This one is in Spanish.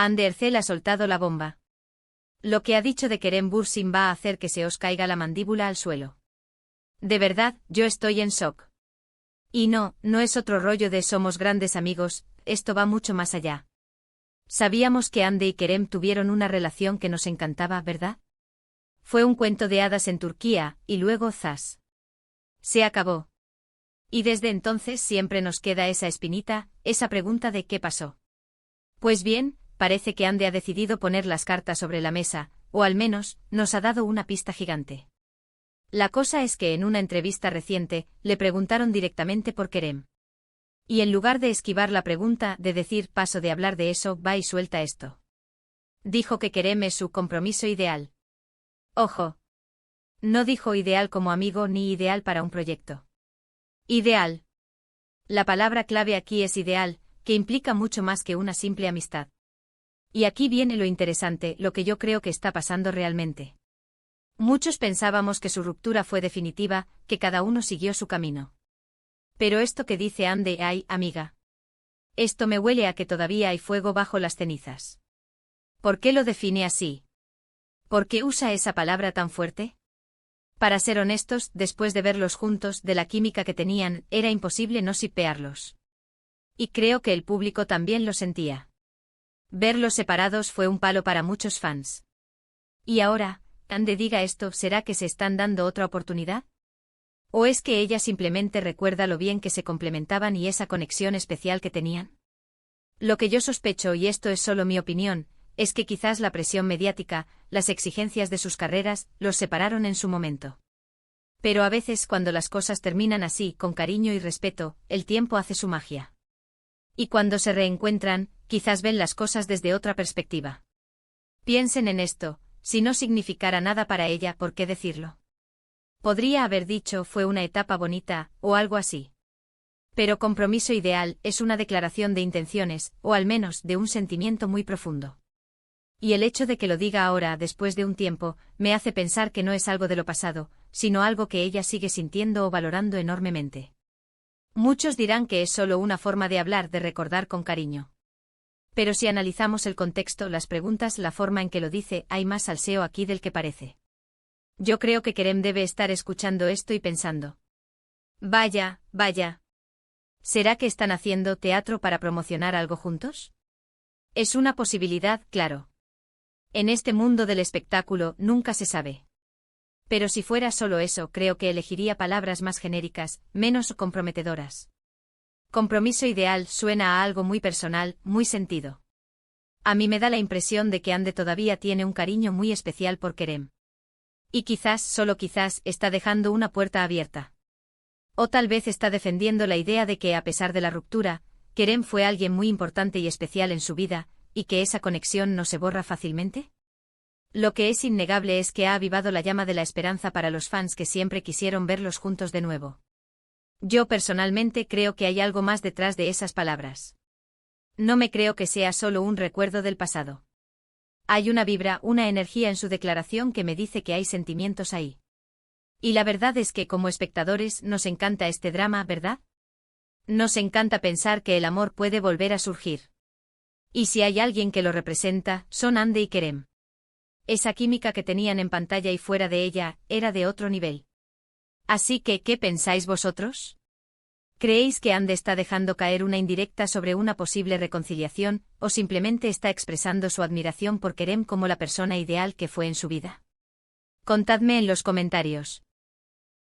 Ande Ercel ha soltado la bomba. Lo que ha dicho de Kerem Bürsin va a hacer que se os caiga la mandíbula al suelo. De verdad, yo estoy en shock. Y no es otro rollo de somos grandes amigos, esto va mucho más allá. Sabíamos que Ande y Kerem tuvieron una relación que nos encantaba, ¿verdad? Fue un cuento de hadas en Turquía, y luego ¡zas! Se acabó. Y desde entonces siempre nos queda esa espinita, esa pregunta de ¿qué pasó? Pues bien, parece que Ande ha decidido poner las cartas sobre la mesa, o al menos, nos ha dado una pista gigante. La cosa es que en una entrevista reciente, le preguntaron directamente por Kerem. Y en lugar de esquivar la pregunta, de decir paso de hablar de eso, va y suelta esto. Dijo que Kerem es su compromiso ideal. Ojo. No dijo ideal como amigo ni ideal para un proyecto. Ideal. La palabra clave aquí es ideal, que implica mucho más que una simple amistad. Y aquí viene lo interesante, lo que yo creo que está pasando realmente. Muchos pensábamos que su ruptura fue definitiva, que cada uno siguió su camino. Pero esto que dice Ande, ay, amiga. Esto me huele a que todavía hay fuego bajo las cenizas. ¿Por qué lo define así? ¿Por qué usa esa palabra tan fuerte? Para ser honestos, después de verlos juntos, de la química que tenían, era imposible no shippearlos. Y creo que el público también lo sentía. Verlos separados fue un palo para muchos fans. Y ahora, Ande diga esto, ¿será que se están dando otra oportunidad? ¿O es que ella simplemente recuerda lo bien que se complementaban y esa conexión especial que tenían? Lo que yo sospecho, y esto es solo mi opinión, es que quizás la presión mediática, las exigencias de sus carreras, los separaron en su momento. Pero a veces cuando las cosas terminan así, con cariño y respeto, el tiempo hace su magia. Y cuando se reencuentran, quizás ven las cosas desde otra perspectiva. Piensen en esto, si no significara nada para ella, ¿por qué decirlo? Podría haber dicho fue una etapa bonita, o algo así. Pero compromiso ideal es una declaración de intenciones, o al menos de un sentimiento muy profundo. Y el hecho de que lo diga ahora, después de un tiempo, me hace pensar que no es algo de lo pasado, sino algo que ella sigue sintiendo o valorando enormemente. Muchos dirán que es solo una forma de hablar, de recordar con cariño. Pero si analizamos el contexto, las preguntas, la forma en que lo dice, hay más salseo aquí del que parece. Yo creo que Kerem debe estar escuchando esto y pensando. Vaya. ¿Será que están haciendo teatro para promocionar algo juntos? Es una posibilidad, claro. En este mundo del espectáculo nunca se sabe. Pero si fuera solo eso, creo que elegiría palabras más genéricas, menos comprometedoras. Compromiso ideal suena a algo muy personal, muy sentido. A mí me da la impresión de que Ande todavía tiene un cariño muy especial por Kerem. Y quizás, solo quizás, está dejando una puerta abierta. O tal vez está defendiendo la idea de que, a pesar de la ruptura, Kerem fue alguien muy importante y especial en su vida, y que esa conexión no se borra fácilmente. Lo que es innegable es que ha avivado la llama de la esperanza para los fans que siempre quisieron verlos juntos de nuevo. Yo personalmente creo que hay algo más detrás de esas palabras. No me creo que sea solo un recuerdo del pasado. Hay una vibra, una energía en su declaración que me dice que hay sentimientos ahí. Y la verdad es que como espectadores nos encanta este drama, ¿verdad? Nos encanta pensar que el amor puede volver a surgir. Y si hay alguien que lo representa, son Ande y Kerem. Esa química que tenían en pantalla y fuera de ella, era de otro nivel. Así que, ¿qué pensáis vosotros? ¿Creéis que Ande está dejando caer una indirecta sobre una posible reconciliación, o simplemente está expresando su admiración por Kerem como la persona ideal que fue en su vida? Contadme en los comentarios.